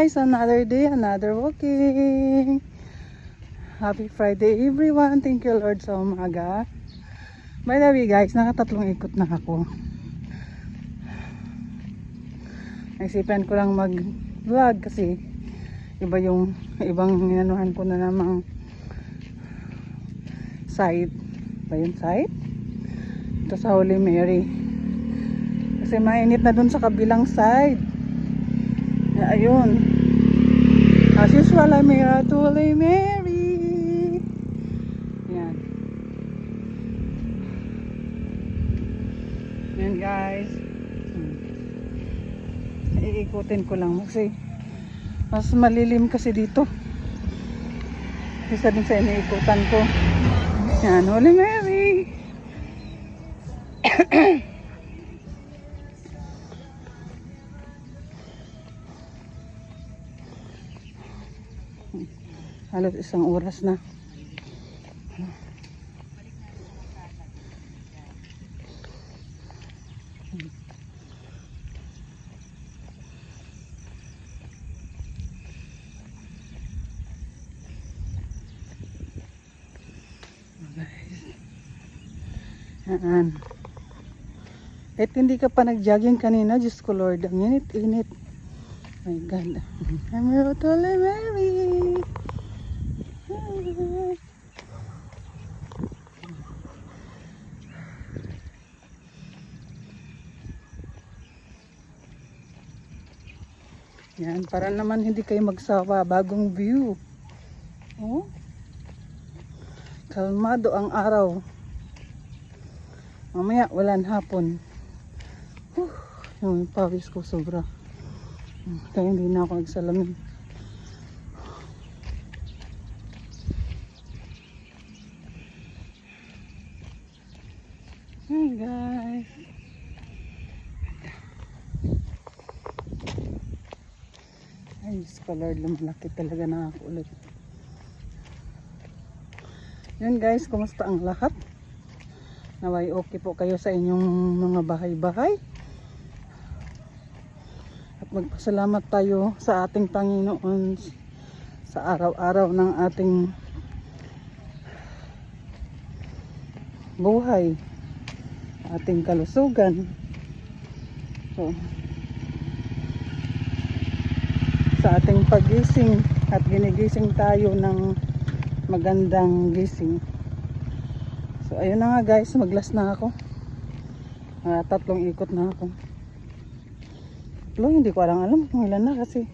guys, another day, another walking. Happy Friday everyone. Thank you Lord sa umaga. By the way guys, nakatatlong ikot na ako. Naisipan ko lang mag vlog kasi iba yung ibang inanuhan ko na namang site. Ba yung site? Ito sa Holy Mary. Kasi mainit na dun sa kabilang side. Ayun. As usual, I'm here at Holy Mary. Yan. Yan guys. Iikutin ko lang kasi mas malilim kasi dito. Isa din sa iniikutan ko. Yan, Holy Mary. Halos isang oras na. Yan. Kahit hindi ka pa nag-jogging kanina, Diyos ko Lord, ang init-init. My God. I'm here to Holy Mary. Yan, para naman hindi kayo magsawa. Bagong view. Oh. Kalmado ang araw. Mamaya, walang hapon. Yung pawis ko sobra. Kaya hindi na ako nagsalamin. Hi guys. Ay, Lord, lumalaki talaga na ako ulit. Yan guys, kumusta ang lahat? Naway okay po kayo sa inyong mga bahay-bahay. At magpasalamat tayo sa ating Panginoon sa araw-araw ng ating buhay, ating kalusugan. So, sa ating pagising at ginigising tayo ng magandang gising. So ayun na nga guys, maglas na ako. Tatlong ikot na ako. Hindi ko alam kung ilan na kasi